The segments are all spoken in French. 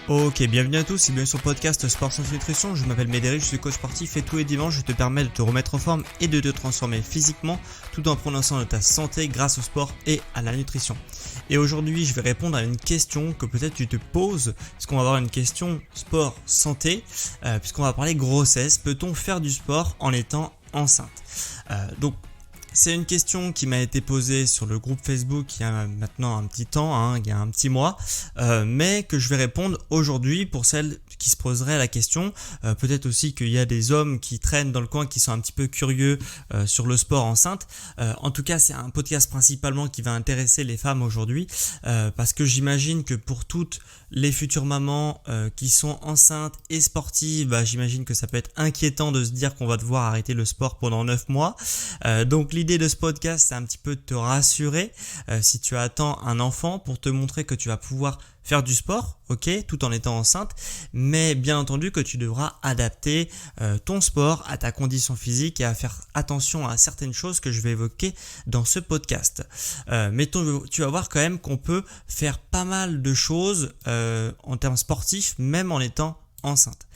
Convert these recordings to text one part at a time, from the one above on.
Ok, bienvenue à tous et bienvenue sur le podcast Sport Santé Nutrition. Je m'appelle Médéric, je suis coach sportif et tous les dimanches je te permets de te remettre en forme et de te transformer physiquement tout en prenant soin de ta santé grâce au sport et à la nutrition. Et aujourd'hui je vais répondre à une question que peut-être tu te poses, puisqu'on va avoir une question sport-santé, puisqu'on va parler grossesse. Peut-on faire du sport en étant enceinte ? Donc c'est une question qui m'a été posée sur le groupe Facebook il y a maintenant un petit temps, il y a un petit mois, mais que je vais répondre aujourd'hui pour celles qui se poseraient la question. Peut-être aussi qu'il y a des hommes qui traînent dans le coin qui sont un petit peu curieux sur le sport enceinte. En tout cas, c'est un podcast principalement qui va intéresser les femmes aujourd'hui, parce que j'imagine que pour toutes les futures mamans qui sont enceintes et sportives, j'imagine que ça peut être inquiétant de se dire qu'on va devoir arrêter le sport pendant 9 mois. Donc l'idée de ce podcast, c'est un petit peu de te rassurer si tu attends un enfant pour te montrer que tu vas pouvoir faire du sport, ok, tout en étant enceinte, mais bien entendu que tu devras adapter ton sport à ta condition physique et à faire attention à certaines choses que je vais évoquer dans ce podcast. Mais tu vas voir quand même qu'on peut faire pas mal de choses en termes sportifs, même en étant enceinte.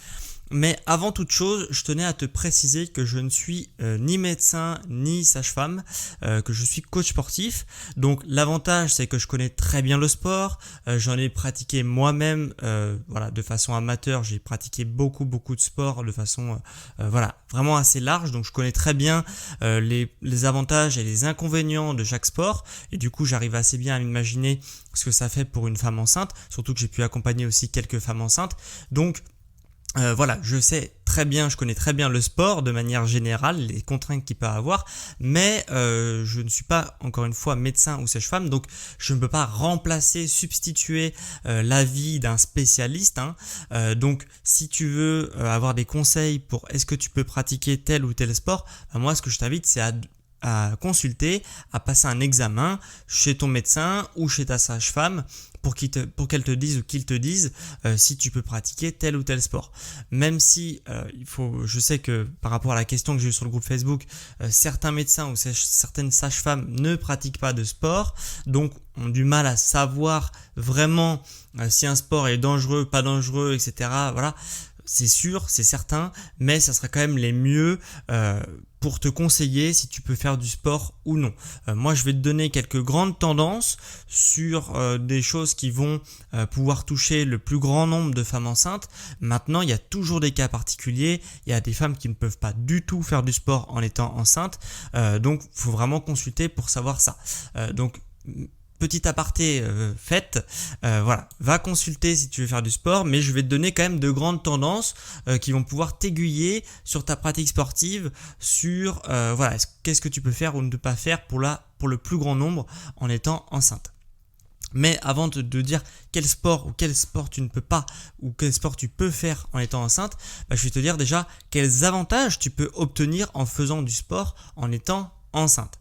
Mais avant toute chose, je tenais à te préciser que je ne suis ni médecin ni sage-femme, que je suis coach sportif. Donc l'avantage, c'est que je connais très bien le sport, j'en ai pratiqué moi-même, de façon amateur. J'ai pratiqué beaucoup de sport de façon vraiment assez large. Donc je connais très bien les avantages et les inconvénients de chaque sport. Et du coup, j'arrive assez bien à m'imaginer ce que ça fait pour une femme enceinte. Surtout que j'ai pu accompagner aussi quelques femmes enceintes. Donc je connais très bien le sport de manière générale, les contraintes qu'il peut avoir, mais je ne suis pas, encore une fois, médecin ou sage-femme, donc je ne peux pas substituer l'avis d'un spécialiste. Donc si tu veux avoir des conseils pour est-ce que tu peux pratiquer tel ou tel sport, moi ce que je t'invite c'est à consulter, à passer un examen chez ton médecin ou chez ta sage-femme pour qu'elle te dise ou qu'il te dise si tu peux pratiquer tel ou tel sport. Même si je sais que par rapport à la question que j'ai eue sur le groupe Facebook, certains médecins ou certaines sages-femmes ne pratiquent pas de sport, donc ont du mal à savoir vraiment si un sport est dangereux, pas dangereux, etc. Voilà. C'est sûr, c'est certain, mais ça sera quand même les mieux pour te conseiller si tu peux faire du sport ou non. Moi, je vais te donner quelques grandes tendances sur des choses qui vont pouvoir toucher le plus grand nombre de femmes enceintes. Maintenant, il y a toujours des cas particuliers. Il y a des femmes qui ne peuvent pas du tout faire du sport en étant enceintes. Donc, il faut vraiment consulter pour savoir ça. Petit aparté va consulter si tu veux faire du sport, mais je vais te donner quand même de grandes tendances qui vont pouvoir t'aiguiller sur ta pratique sportive, sur qu'est-ce que tu peux faire ou ne pas faire pour le plus grand nombre en étant enceinte. Mais avant de dire quel sport tu ne peux pas ou quel sport tu peux faire en étant enceinte, je vais te dire déjà quels avantages tu peux obtenir en faisant du sport en étant enceinte.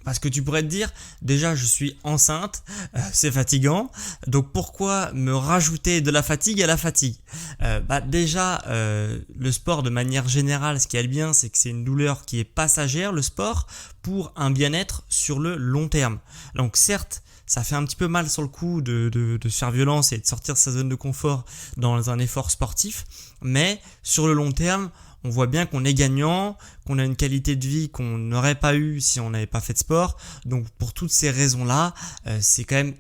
Parce que tu pourrais te dire, déjà je suis enceinte, c'est fatigant, donc pourquoi me rajouter de la fatigue à la fatigue ? Le sport de manière générale, ce qui est bien, c'est que c'est une douleur qui est passagère, le sport, pour un bien-être sur le long terme. Donc certes, ça fait un petit peu mal sur le coup de se faire violence et de sortir de sa zone de confort dans un effort sportif, mais sur le long terme, on voit bien qu'on est gagnant, qu'on a une qualité de vie qu'on n'aurait pas eu si on n'avait pas fait de sport. Donc pour toutes ces raisons-là, c'est quand même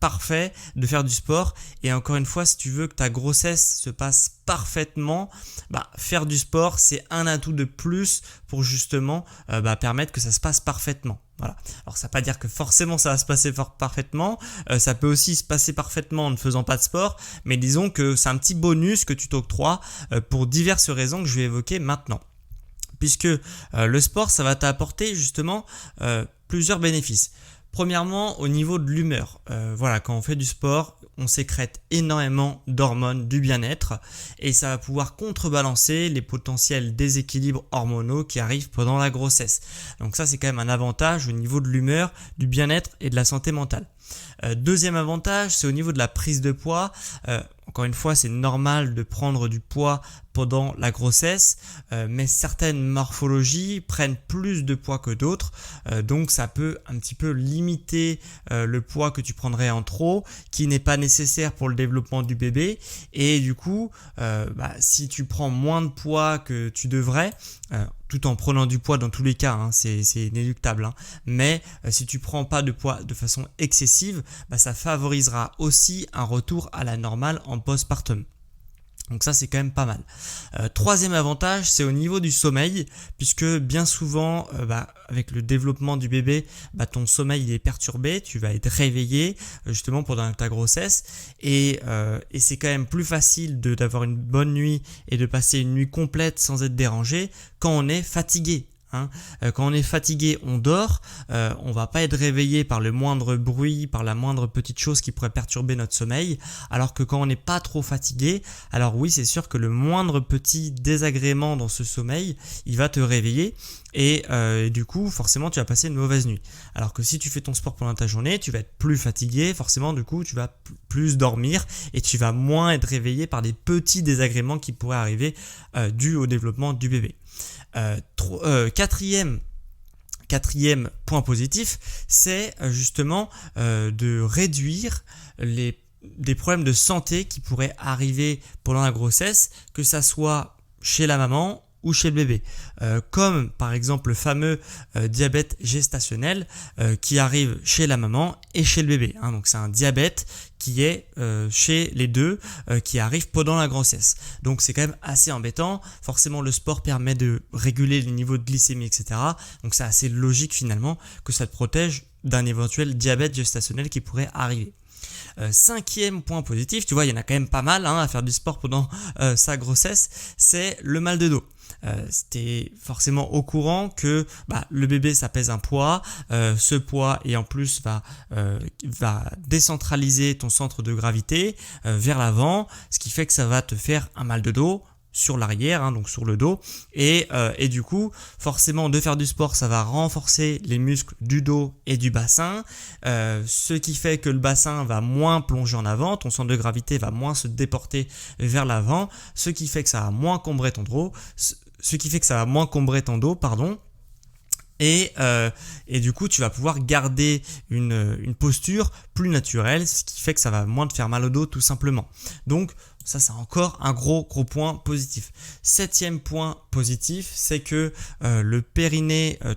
parfait de faire du sport. Et encore une fois, si tu veux que ta grossesse se passe parfaitement, faire du sport, c'est un atout de plus pour justement permettre que ça se passe parfaitement. Voilà. Alors ça ne veut pas dire que forcément ça va se passer parfaitement, ça peut aussi se passer parfaitement en ne faisant pas de sport, mais disons que c'est un petit bonus que tu t'octroies pour diverses raisons que je vais évoquer maintenant. Puisque le sport, ça va t'apporter justement plusieurs bénéfices. Premièrement, au niveau de l'humeur, quand on fait du sport, on sécrète énormément d'hormones du bien-être et ça va pouvoir contrebalancer les potentiels déséquilibres hormonaux qui arrivent pendant la grossesse. Donc ça, c'est quand même un avantage au niveau de l'humeur, du bien-être et de la santé mentale. Deuxième avantage, c'est au niveau de la prise de poids. Encore une fois, c'est normal de prendre du poids pendant la grossesse, mais certaines morphologies prennent plus de poids que d'autres, donc ça peut un petit peu limiter le poids que tu prendrais en trop, qui n'est pas nécessaire pour le développement du bébé, et du coup, si tu prends moins de poids que tu devrais, tout en prenant du poids dans tous les cas, hein, c'est inéluctable, hein, mais si tu prends pas de poids de façon excessive, ça favorisera aussi un retour à la normale en postpartum. Donc ça, c'est quand même pas mal. Troisième avantage, c'est au niveau du sommeil, puisque bien souvent, avec le développement du bébé, ton sommeil il est perturbé, tu vas être réveillé justement pendant ta grossesse, et c'est quand même plus facile d'avoir une bonne nuit et de passer une nuit complète sans être dérangé quand on est fatigué. Quand on est fatigué, on dort, on va pas être réveillé par le moindre bruit, par la moindre petite chose qui pourrait perturber notre sommeil, alors que quand on n'est pas trop fatigué, alors oui, c'est sûr que le moindre petit désagrément dans ce sommeil, il va te réveiller et du coup, forcément, tu vas passer une mauvaise nuit. Alors que si tu fais ton sport pendant ta journée, tu vas être plus fatigué, forcément, du coup, tu vas plus dormir et tu vas moins être réveillé par des petits désagréments qui pourraient arriver dus au développement du bébé. Quatrième point positif, c'est justement de réduire des problèmes de santé qui pourraient arriver pendant la grossesse, que ça soit chez la maman ou chez le bébé, comme par exemple le fameux diabète gestationnel qui arrive chez la maman et chez le bébé, hein. Donc c'est un diabète qui est chez les deux, qui arrive pendant la grossesse. Donc c'est quand même assez embêtant. Forcément, le sport permet de réguler les niveaux de glycémie, etc. Donc c'est assez logique finalement que ça te protège d'un éventuel diabète gestationnel qui pourrait arriver. Cinquième point positif, tu vois, il y en a quand même pas mal à faire du sport pendant sa grossesse, c'est le mal de dos. C'était forcément au courant que le bébé ça pèse un poids, ce poids et en plus va décentraliser ton centre de gravité vers l'avant, ce qui fait que ça va te faire un mal de dos sur l'arrière, donc sur le dos, et du coup forcément de faire du sport ça va renforcer les muscles du dos et du bassin, ce qui fait que le bassin va moins plonger en avant, ton centre de gravité va moins se déporter vers l'avant, ce qui fait que ça va moins combrer ton dos, et du coup tu vas pouvoir garder une posture plus naturelle, ce qui fait que ça va moins te faire mal au dos tout simplement. Donc ça, c'est encore un gros point positif. Septième point positif, c'est que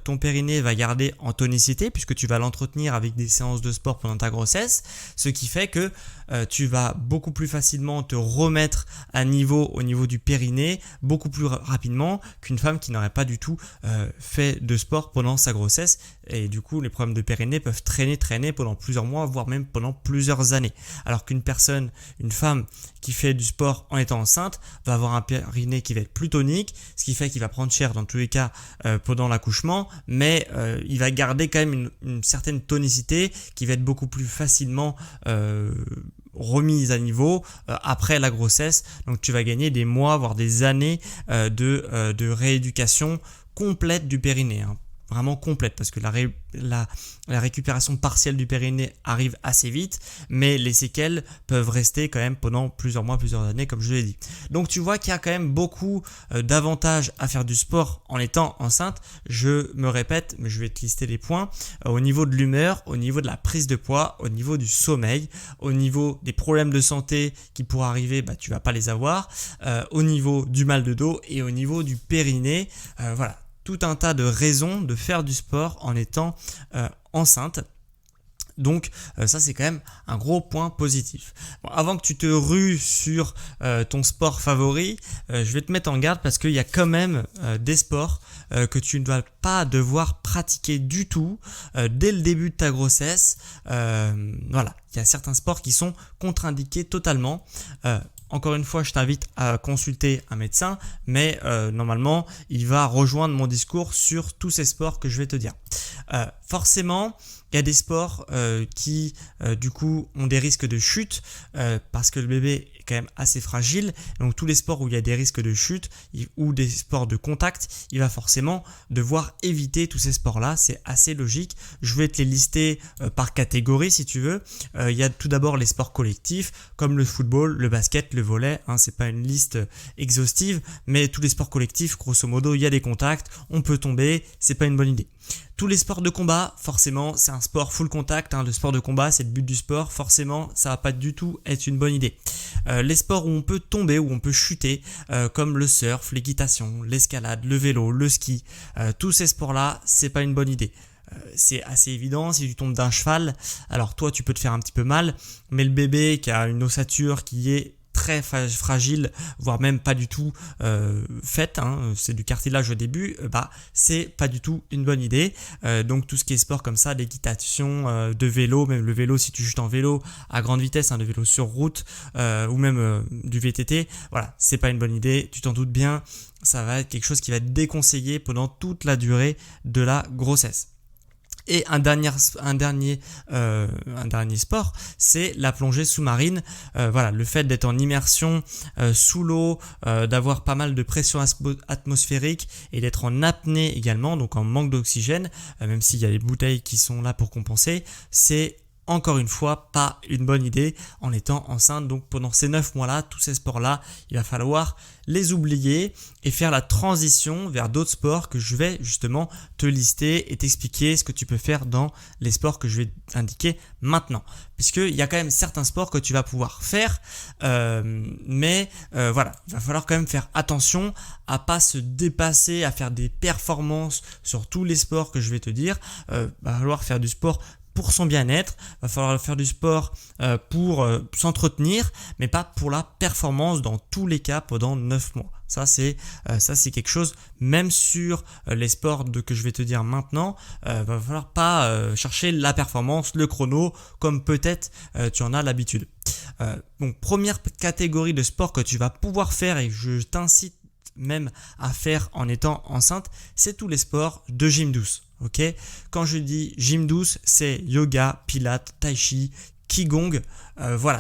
ton périnée va garder en tonicité puisque tu vas l'entretenir avec des séances de sport pendant ta grossesse, ce qui fait que tu vas beaucoup plus facilement te remettre au niveau du périnée, beaucoup plus rapidement qu'une femme qui n'aurait pas du tout fait de sport pendant sa grossesse. Et du coup, les problèmes de périnée peuvent traîner pendant plusieurs mois, voire même pendant plusieurs années. Alors une femme qui fait du sport en étant enceinte va avoir un périnée qui va être plus tonique, ce qui fait qu'il va prendre cher dans tous les cas pendant l'accouchement, mais il va garder quand même une certaine tonicité qui va être beaucoup plus facilement remise à niveau après la grossesse. Donc tu vas gagner des mois, voire des années de rééducation complète du périnée, vraiment complète, parce que la récupération partielle du périnée arrive assez vite, mais les séquelles peuvent rester quand même pendant plusieurs mois, plusieurs années, comme je l'ai dit. Donc tu vois qu'il y a quand même beaucoup d'avantages à faire du sport en étant enceinte. Je me répète, mais je vais te lister les points. Au niveau de l'humeur, au niveau de la prise de poids, au niveau du sommeil, au niveau des problèmes de santé qui pourraient arriver, tu vas pas les avoir, au niveau du mal de dos et au niveau du périnée. Voilà. Tout un tas de raisons de faire du sport en étant enceinte. Donc ça c'est quand même un gros point positif. Bon, avant que tu te rues sur ton sport favori, je vais te mettre en garde parce qu'il y a quand même des sports que tu ne vas pas devoir pratiquer du tout dès le début de ta grossesse. Voilà, il y a certains sports qui sont contre-indiqués totalement. Encore une fois, je t'invite à consulter un médecin, mais normalement, il va rejoindre mon discours sur tous ces sports que je vais te dire. Forcément, Il y a des sports qui du coup ont des risques de chute parce que le bébé est quand même assez fragile. Donc tous les sports où il y a des risques de chute ou des sports de contact, il va forcément devoir éviter tous ces sports-là. C'est assez logique. Je vais te les lister par catégorie si tu veux. Il y a tout d'abord les sports collectifs comme le football, le basket, le volley. C'est pas une liste exhaustive, mais tous les sports collectifs, grosso modo, il y a des contacts, on peut tomber, c'est pas une bonne idée. Tous les sports de combat, forcément, c'est un sport full contact. Le sport de combat, c'est le but du sport. Forcément, ça va pas du tout être une bonne idée. Les sports où on peut tomber, où on peut chuter, comme le surf, l'équitation, l'escalade, le vélo, le ski, tous ces sports-là, c'est pas une bonne idée. C'est assez évident, si tu tombes d'un cheval, alors toi tu peux te faire un petit peu mal, mais le bébé qui a une ossature qui est très fragile, voire même pas du tout faite, c'est du cartilage au début, c'est pas du tout une bonne idée. Donc tout ce qui est sport comme ça, d'équitation, de vélo, même le vélo si tu chutes en vélo à grande vitesse, de vélo sur route ou même du VTT, voilà, c'est pas une bonne idée, tu t'en doutes bien, ça va être quelque chose qui va être déconseillé pendant toute la durée de la grossesse. Et un dernier sport, c'est la plongée sous-marine. Le fait d'être en immersion sous l'eau, d'avoir pas mal de pression atmosphérique et d'être en apnée également, donc en manque d'oxygène, même s'il y a des bouteilles qui sont là pour compenser, c'est encore une fois pas une bonne idée en étant enceinte. Donc pendant ces 9 mois-là, tous ces sports-là, il va falloir les oublier et faire la transition vers d'autres sports que je vais justement te lister et t'expliquer ce que tu peux faire dans les sports que je vais t'indiquer maintenant. Puisqu'il y a quand même certains sports que tu vas pouvoir faire, mais il va falloir quand même faire attention à pas se dépasser, à faire des performances sur tous les sports que je vais te dire. Va falloir faire du sport pour son bien-être, va falloir faire du sport pour s'entretenir, mais pas pour la performance dans tous les cas pendant 9 mois. Ça c'est quelque chose, même sur les sports que je vais te dire maintenant, va falloir pas chercher la performance, le chrono, comme peut-être tu en as l'habitude. Donc première catégorie de sport que tu vas pouvoir faire et je t'incite même à faire en étant enceinte, c'est tous les sports de gym douce. Ok, quand je dis gym douce, c'est yoga, pilates, tai chi, qigong.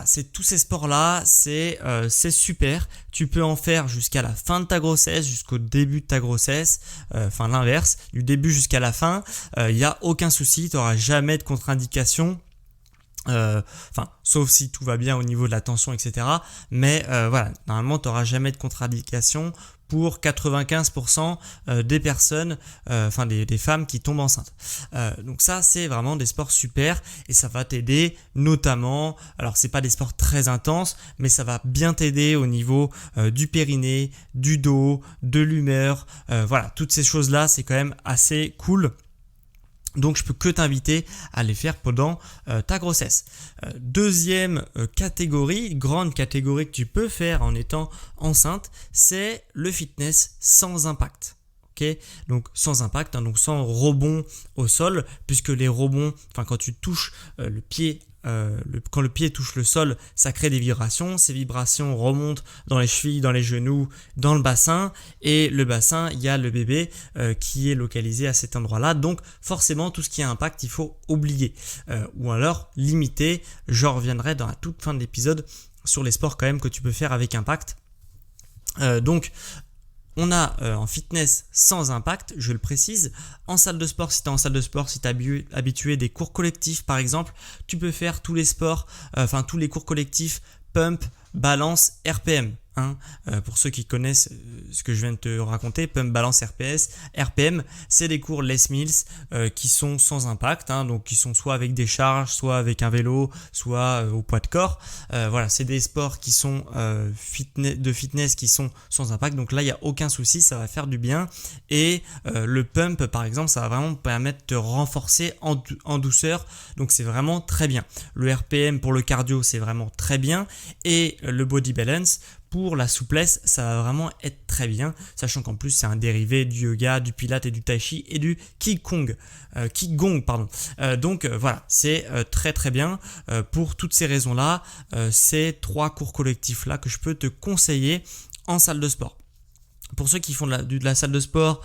C'est tous ces sports-là, c'est super. Tu peux en faire jusqu'à la fin de ta grossesse, jusqu'au début de ta grossesse. L'inverse, du début jusqu'à la fin. Il n'y a aucun souci, tu n'auras jamais de contre-indication. Sauf si tout va bien au niveau de la tension, etc. Mais normalement, tu n'auras jamais de contre-indication pour 95% des personnes, des femmes qui tombent enceintes. Donc ça, c'est vraiment des sports super et ça va t'aider notamment, alors c'est pas des sports très intenses, mais ça va bien t'aider au niveau du périnée, du dos, de l'humeur. Toutes ces choses-là, c'est quand même assez cool. Donc je peux que t'inviter à les faire pendant ta grossesse. Deuxième catégorie, grande catégorie que tu peux faire en étant enceinte, c'est le fitness sans impact. Donc sans impact, donc sans rebond au sol, puisque les rebonds, quand tu touches le pied, quand le pied touche le sol, ça crée des vibrations. Ces vibrations remontent dans les chevilles, dans les genoux, dans le bassin. Et le bassin, il y a le bébé qui est localisé à cet endroit-là. Donc forcément, tout ce qui a impact, il faut oublier. Ou alors limiter. J'en reviendrai dans la toute fin de l'épisode sur les sports quand même que tu peux faire avec impact. On a en fitness sans impact, je le précise. En salle de sport, si tu es en salle de sport, si tu es habitué des cours collectifs par exemple, tu peux faire tous les sports, tous les cours collectifs, pump, balance, RPM. Pour ceux qui connaissent ce que je viens de te raconter, pump, balance, RPM, c'est des cours Les Mills qui sont sans impact, donc qui sont soit avec des charges, soit avec un vélo, soit au poids de corps. C'est des sports qui sont de fitness qui sont sans impact, donc là il n'y a aucun souci, ça va faire du bien. Et le pump par exemple, ça va vraiment permettre de te renforcer en douceur, donc c'est vraiment très bien. Le RPM pour le cardio, c'est vraiment très bien, et le body balance pour la souplesse, ça va vraiment être très bien, sachant qu'en plus c'est un dérivé du yoga, du pilates et du tai chi et du qigong. C'est très très bien. Pour toutes ces raisons-là, ces 3 cours collectifs-là que je peux te conseiller en salle de sport. Pour ceux qui font de la salle de sport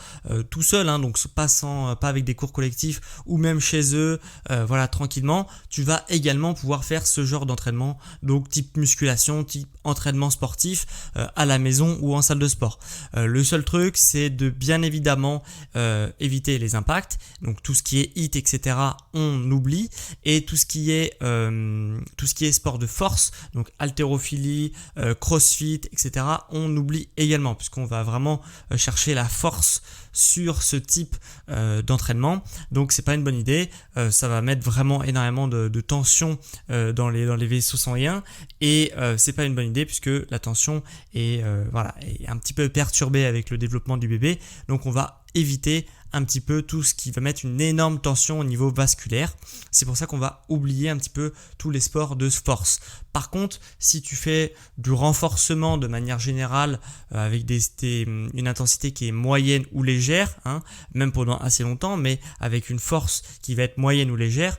tout seul, donc pas avec des cours collectifs ou même chez eux, voilà, tranquillement, tu vas également pouvoir faire ce genre d'entraînement, donc type musculation, type entraînement sportif à la maison ou en salle de sport. Le seul truc, c'est de bien évidemment éviter les impacts, donc tout ce qui est HIIT, etc. on oublie, et tout ce qui est sport de force, donc haltérophilie, crossfit, etc. on oublie également, puisqu'on va vraiment chercher la force sur ce type d'entraînement, donc c'est pas une bonne idée. Ça va mettre vraiment énormément de tension dans les vaisseaux sanguins, et c'est pas une bonne idée puisque la tension est un petit peu perturbée avec le développement du bébé, donc on va éviter un petit peu tout ce qui va mettre une énorme tension au niveau vasculaire. C'est pour ça qu'on va oublier un petit peu tous les sports de force. Par contre, si tu fais du renforcement de manière générale avec une intensité qui est moyenne ou légère, même pendant assez longtemps, mais avec une force qui va être moyenne ou légère,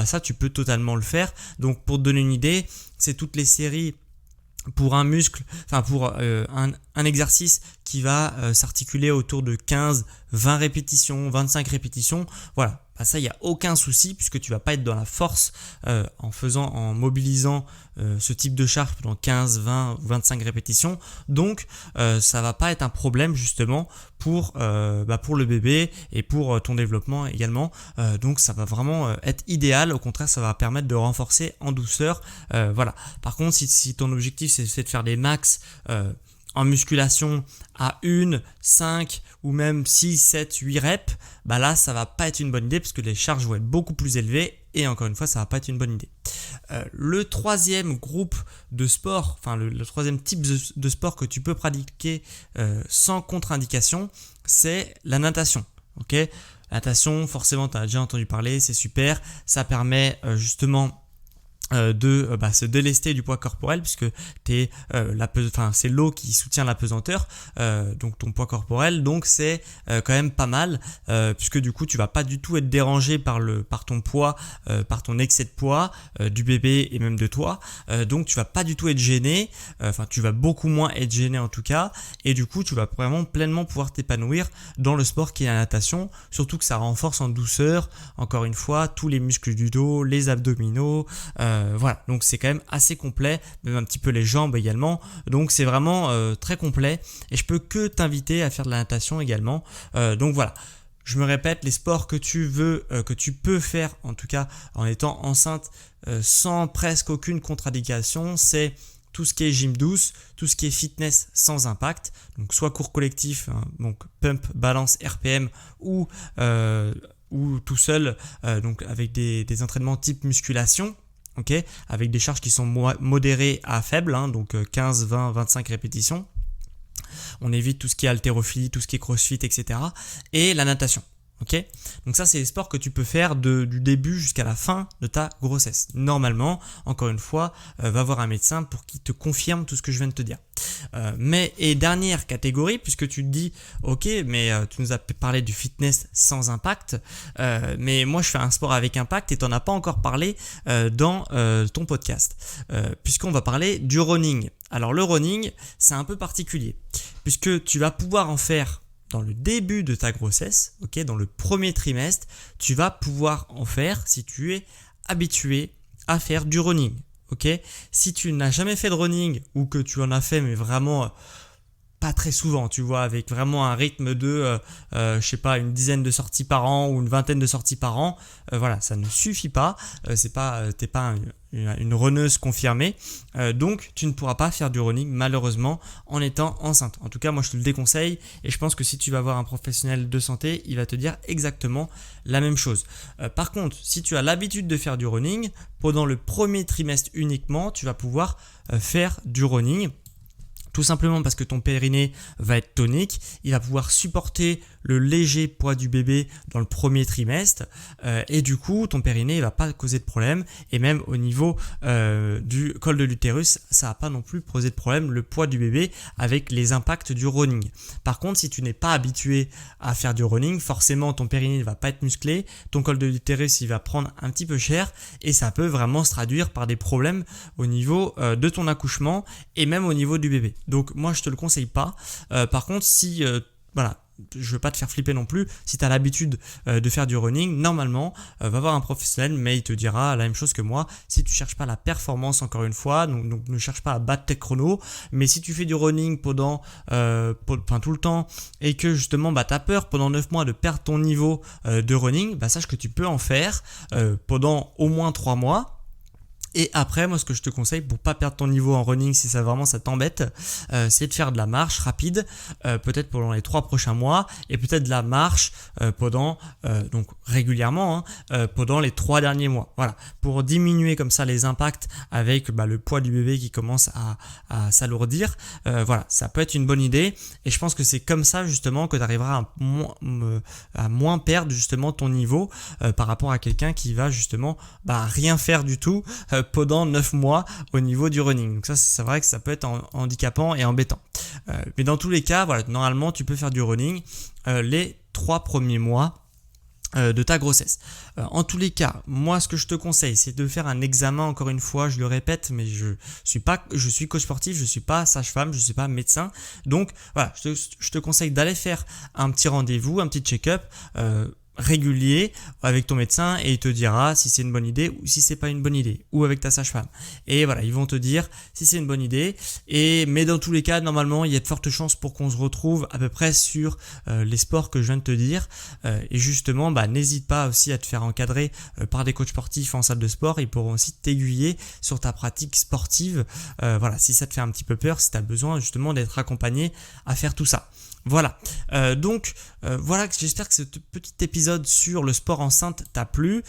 ça tu peux totalement le faire. Donc pour te donner une idée, c'est toutes les séries pour un muscle, pour un exercice qui va s'articuler autour de 15, 20 répétitions, 25 répétitions, voilà. Ça, il n'y a aucun souci puisque tu vas pas être dans la force en mobilisant ce type de charge pendant 15, 20 ou 25 répétitions. Donc, ça va pas être un problème justement pour le bébé et pour ton développement également. Donc, ça va vraiment être idéal. Au contraire, ça va permettre de renforcer en douceur. Voilà. Par contre, si ton objectif c'est de faire des max en musculation à 1, 5 ou même 6, 7, 8 reps, là ça va pas être une bonne idée parce que les charges vont être beaucoup plus élevées et encore une fois ça va pas être une bonne idée. Le troisième groupe de sport, le troisième type de sport que tu peux pratiquer sans contre-indication, c'est la natation. Ok, la natation, forcément tu as déjà entendu parler, c'est super, ça permet justement de se délester du poids corporel puisque c'est l'eau qui soutient la pesanteur, donc ton poids corporel, donc c'est quand même pas mal puisque du coup tu vas pas du tout être dérangé par ton poids, par ton excès de poids du bébé et même de toi, donc tu vas pas du tout être gêné, tu vas beaucoup moins être gêné en tout cas, et du coup tu vas vraiment pleinement pouvoir t'épanouir dans le sport qui est la natation, surtout que ça renforce en douceur, encore une fois, tous les muscles du dos, les abdominaux, voilà, donc c'est quand même assez complet, même un petit peu les jambes également, donc c'est vraiment très complet et je peux que t'inviter à faire de la natation également. Donc voilà, je me répète, les sports que tu peux faire en tout cas en étant enceinte sans presque aucune contre-indication, c'est tout ce qui est gym douce, tout ce qui est fitness sans impact, donc soit cours collectif, donc pump, balance, RPM ou tout seul, donc avec des entraînements type musculation. Ok, avec des charges qui sont modérées à faibles, donc 15, 20, 25 répétitions. On évite tout ce qui est haltérophilie, tout ce qui est crossfit, etc. Et la natation. Ok, donc ça c'est les sports que tu peux faire du début jusqu'à la fin de ta grossesse. Normalement, encore une fois, va voir un médecin pour qu'il te confirme tout ce que je viens de te dire. Et dernière catégorie, puisque tu te dis ok, mais tu nous as parlé du fitness sans impact, mais moi je fais un sport avec impact et tu n'en as pas encore parlé dans ton podcast, puisqu'on va parler du running. Alors le running, c'est un peu particulier, puisque tu vas pouvoir en faire dans le début de ta grossesse, ok, dans le premier trimestre, tu vas pouvoir en faire si tu es habitué à faire du running. Ok, si tu n'as jamais fait de running ou que tu en as fait mais vraiment pas très souvent, tu vois, avec vraiment un rythme de une dizaine de sorties par an ou une vingtaine de sorties par an, voilà, ça ne suffit pas, t'es pas une runneuse confirmée, donc tu ne pourras pas faire du running malheureusement en étant enceinte. En tout cas moi je te le déconseille et je pense que si tu vas voir un professionnel de santé, il va te dire exactement la même chose. Par contre, si tu as l'habitude de faire du running, pendant le premier trimestre uniquement, tu vas pouvoir faire du running. Tout simplement parce que ton périnée va être tonique, il va pouvoir supporter le léger poids du bébé dans le premier trimestre et du coup ton périnée ne va pas causer de problème, et même au niveau du col de l'utérus, ça va pas non plus poser de problème, le poids du bébé avec les impacts du running. Par contre, si tu n'es pas habitué à faire du running, forcément ton périnée ne va pas être musclé, ton col de l'utérus il va prendre un petit peu cher et ça peut vraiment se traduire par des problèmes au niveau de ton accouchement et même au niveau du bébé. Donc moi je te le conseille pas. Par contre si voilà, je veux pas te faire flipper non plus, si tu as l'habitude de faire du running, normalement va voir un professionnel, mais il te dira la même chose que moi. Si tu cherches pas la performance, encore une fois, donc ne cherche pas à battre tes chronos, mais si tu fais du running pendant tout le temps et que justement tu as peur pendant 9 mois de perdre ton niveau de running, sache que tu peux en faire pendant au moins 3 mois. Et après, moi, ce que je te conseille pour pas perdre ton niveau en running, si ça t'embête, c'est de faire de la marche rapide, peut-être pendant les 3 prochains mois, et peut-être de la marche pendant, donc régulièrement, pendant les 3 derniers mois. Voilà, pour diminuer comme ça les impacts avec le poids du bébé qui commence à s'alourdir. Voilà, ça peut être une bonne idée, et je pense que c'est comme ça justement que tu arriveras à moins perdre justement ton niveau par rapport à quelqu'un qui va justement rien faire du tout pendant 9 mois au niveau du running. Donc ça, c'est vrai que ça peut être handicapant et embêtant. Mais dans tous les cas, voilà, normalement, tu peux faire du running les 3 premiers mois de ta grossesse. En tous les cas, moi ce que je te conseille, c'est de faire un examen, encore une fois, je le répète, mais je suis coach sportif, je suis pas sage-femme, je suis pas médecin. Donc voilà, je te conseille d'aller faire un petit rendez-vous, un petit check-up régulier avec ton médecin, et il te dira si c'est une bonne idée ou si c'est pas une bonne idée, ou avec ta sage-femme. Et voilà, ils vont te dire si c'est une bonne idée. Mais dans tous les cas, normalement, il y a de fortes chances pour qu'on se retrouve à peu près sur les sports que je viens de te dire. Et justement, n'hésite pas aussi à te faire encadrer par des coachs sportifs en salle de sport. Ils pourront aussi t'aiguiller sur ta pratique sportive. Voilà, si ça te fait un petit peu peur, si tu as besoin justement d'être accompagné à faire tout ça. Voilà, donc voilà, j'espère que ce petit épisode sur le sport enceinte t'a plu.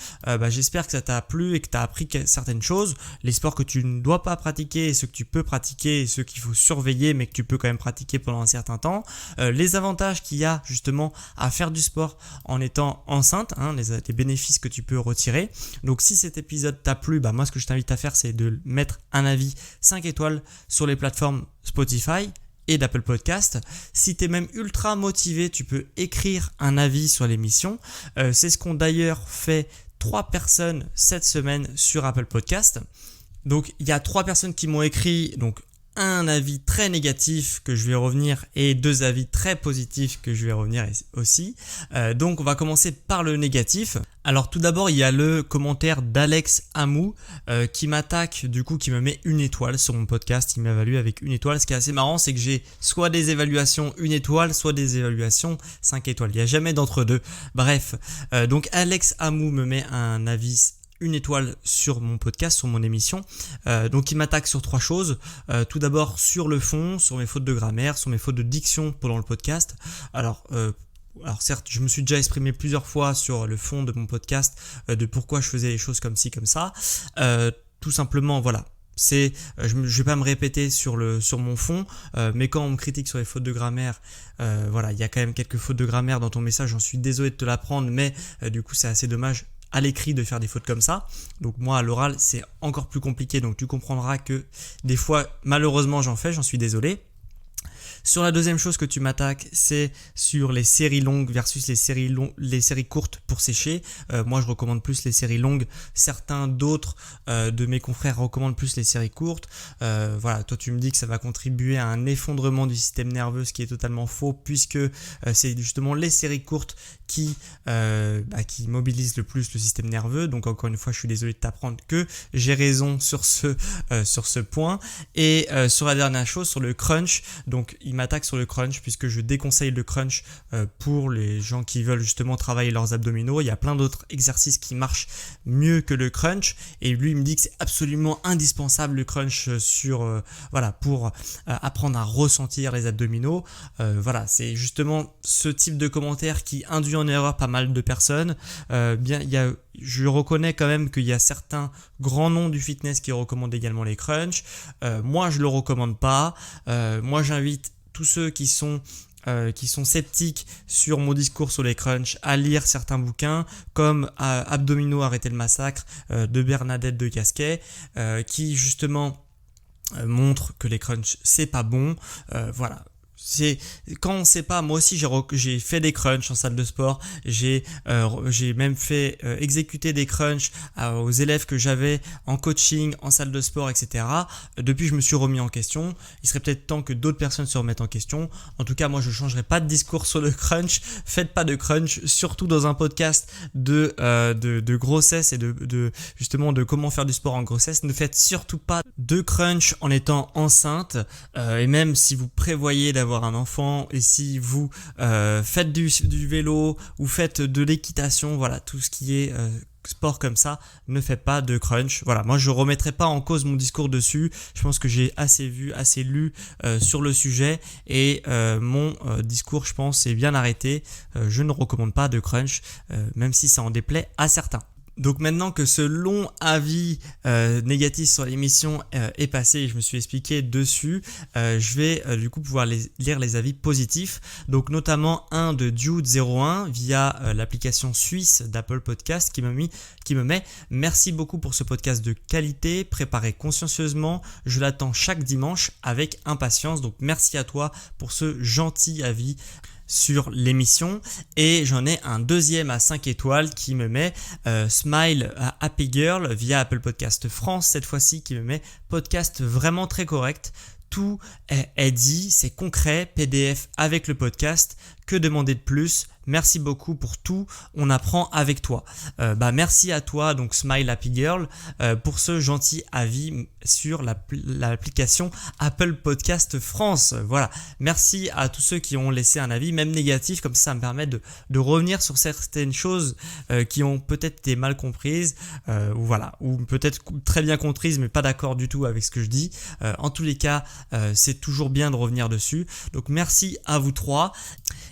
J'espère que ça t'a plu et que tu as appris certaines choses, les sports que tu ne dois pas pratiquer et ceux que tu peux pratiquer et ceux qu'il faut surveiller mais que tu peux quand même pratiquer pendant un certain temps, les avantages qu'il y a justement à faire du sport en étant enceinte, les bénéfices que tu peux retirer. Donc si cet épisode t'a plu, moi ce que je t'invite à faire, c'est de mettre un avis 5 étoiles sur les plateformes Spotify et d'Apple Podcast. Si tu es même ultra motivé, tu peux écrire un avis sur l'émission. C'est ce qu'ont d'ailleurs fait 3 personnes cette semaine sur Apple Podcast. Donc il y a 3 personnes qui m'ont écrit, donc un avis très négatif que je vais revenir et 2 avis très positifs que je vais revenir aussi. Donc on va commencer par le négatif. Alors tout d'abord, il y a le commentaire d'Alex Amou qui m'attaque, du coup qui me met 1 étoile sur mon podcast. Il m'évalue avec 1 étoile. Ce qui est assez marrant, c'est que j'ai soit des évaluations 1 étoile, soit des évaluations 5 étoiles. Il n'y a jamais d'entre deux. Bref, donc Alex Amou me met un avis 1 étoile sur mon podcast, sur mon émission. Donc il m'attaque sur 3 choses. Tout d'abord sur le fond, sur mes fautes de grammaire, sur mes fautes de diction pendant le podcast. Alors certes, je me suis déjà exprimé plusieurs fois sur le fond de mon podcast, de pourquoi je faisais les choses comme ci, comme ça. Tout simplement, voilà. Je vais pas me répéter sur mon fond, mais quand on me critique sur les fautes de grammaire, voilà, il y a quand même quelques fautes de grammaire dans ton message. J'en suis désolé de te l'apprendre, mais du coup c'est assez dommage à l'écrit de faire des fautes comme ça. Donc moi à l'oral c'est encore plus compliqué, donc tu comprendras que des fois malheureusement j'en suis désolé. Sur la deuxième chose que tu m'attaques, c'est sur les séries longues versus les séries courtes pour sécher. Moi je recommande plus les séries longues, certains d'autres de mes confrères recommandent plus les séries courtes. Voilà, toi tu me dis que ça va contribuer à un effondrement du système nerveux, ce qui est totalement faux, puisque c'est justement les séries courtes qui mobilisent le plus le système nerveux. Donc encore une fois, je suis désolé de t'apprendre que j'ai raison sur ce point. Et sur la dernière chose, sur le crunch, donc il m'attaque sur le crunch puisque je déconseille le crunch pour les gens qui veulent justement travailler leurs abdominaux. Il y a plein d'autres exercices qui marchent mieux que le crunch, et lui il me dit que c'est absolument indispensable le crunch pour apprendre à ressentir les abdominaux. Voilà, c'est justement ce type de commentaire qui induit en erreur pas mal de personnes. Je reconnais quand même qu'il y a certains grands noms du fitness qui recommandent également les crunchs. Moi je le recommande pas. Moi j'invite tous ceux qui sont sceptiques sur mon discours sur les crunchs à lire certains bouquins comme Abdominaux, arrêtez le massacre de Bernadette de Casquet, qui justement montre que les crunchs c'est pas bon. Voilà. C'est quand on sait pas, moi aussi j'ai fait des crunchs en salle de sport, j'ai même fait exécuter des crunchs aux élèves que j'avais en coaching, en salle de sport, etc. Depuis, je me suis remis en question. Il serait peut-être temps que d'autres personnes se remettent en question. En tout cas, moi, je changerai pas de discours sur le crunch. Faites pas de crunch, surtout dans un podcast de grossesse et justement de comment faire du sport en grossesse. Ne faites surtout pas de crunch en étant enceinte, et même si vous prévoyez d'avoir un enfant, et si vous faites du vélo ou faites de l'équitation, voilà, tout ce qui est sport comme ça, ne faites pas de crunch. Voilà, moi je remettrai pas en cause mon discours dessus. Je pense que j'ai assez vu, assez lu sur le sujet, et mon discours, je pense, est bien arrêté. Je ne recommande pas de crunch, même si ça en déplaît à certains. Donc maintenant que ce long avis négatif sur l'émission est passé et je me suis expliqué dessus, je vais du coup pouvoir lire les avis positifs. Donc notamment un de Dude01 via l'application suisse d'Apple Podcast qui me met « Merci beaucoup pour ce podcast de qualité, préparé consciencieusement. Je l'attends chaque dimanche avec impatience. » Donc merci à toi pour ce gentil avis sur l'émission. Et j'en ai un deuxième à 5 étoiles qui me met Smile Happy Girl via Apple Podcast France, cette fois-ci, qui me met podcast vraiment très correct. Tout est dit, c'est concret, PDF avec le podcast. Que demander de plus? Merci beaucoup pour tout, on apprend avec toi. Merci à toi, donc Smile Happy Girl, pour ce gentil avis sur l'application Apple Podcast France. Voilà, merci à tous ceux qui ont laissé un avis, même négatif, comme ça me permet de revenir sur certaines choses qui ont peut-être été mal comprises, ou peut-être très bien comprises, mais pas d'accord du tout avec ce que je dis. En tous les cas, c'est toujours bien de revenir dessus. Donc merci à vous trois.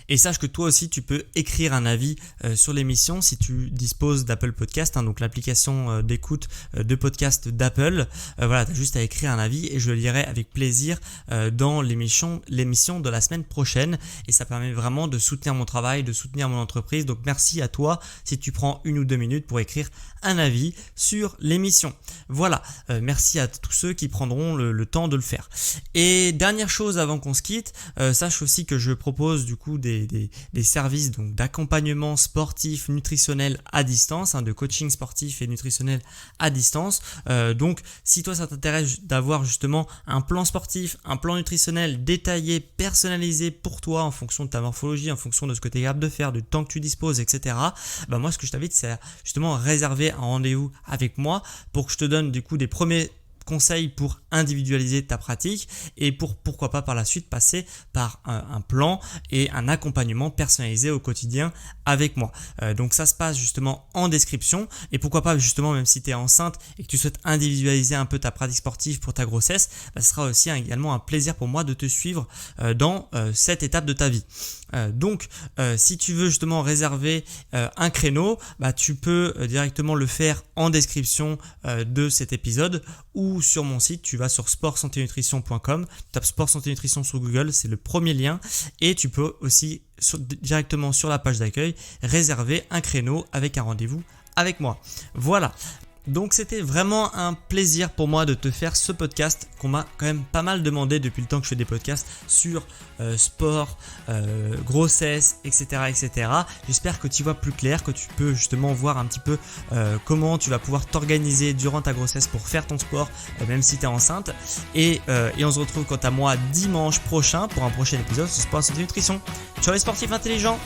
Et sache que toi aussi tu peux écrire un avis sur l'émission si tu disposes d'Apple Podcast, donc l'application d'écoute de podcast d'Apple. Voilà, tu as juste à écrire un avis et je le lirai avec plaisir dans l'émission de la semaine prochaine. Et ça permet vraiment de soutenir mon travail, de soutenir mon entreprise. Donc merci à toi si tu prends 1 ou 2 minutes pour écrire un avis sur l'émission. Voilà, merci à tous ceux qui prendront le temps de le faire. Et dernière chose avant qu'on se quitte, sache aussi que je propose du coup des services donc d'accompagnement sportif, nutritionnel à distance, de coaching sportif et nutritionnel à distance. Donc si toi ça t'intéresse d'avoir justement un plan sportif, un plan nutritionnel détaillé, personnalisé pour toi en fonction de ta morphologie, en fonction de ce que tu es capable de faire, du temps que tu disposes, etc. Moi ce que je t'invite, c'est justement réserver un rendez-vous avec moi pour que je te donne du coup des premiers conseils pour individualiser ta pratique et pourquoi pas par la suite passer par un plan et un accompagnement personnalisé au quotidien avec moi. Donc ça se passe justement en description, et pourquoi pas justement même si tu es enceinte et que tu souhaites individualiser un peu ta pratique sportive pour ta grossesse, ce sera aussi également un plaisir pour moi de te suivre dans cette étape de ta vie. Donc si tu veux justement réserver un créneau, tu peux directement le faire en description de cet épisode ou sur mon site. Tu vas sur sportsanténutrition.com, tu tapes sport santé nutrition sur Google, c'est le premier lien, et tu peux aussi directement sur la page d'accueil réserver un créneau avec un rendez-vous avec moi. Voilà. Donc c'était vraiment un plaisir pour moi de te faire ce podcast qu'on m'a quand même pas mal demandé depuis le temps que je fais des podcasts sur sport, grossesse, etc., etc. J'espère que tu vois plus clair, que tu peux justement voir un petit peu comment tu vas pouvoir t'organiser durant ta grossesse pour faire ton sport, même si tu es enceinte. Et on se retrouve quant à moi dimanche prochain pour un prochain épisode sur Sport Santé Nutrition. Ciao les sportifs intelligents!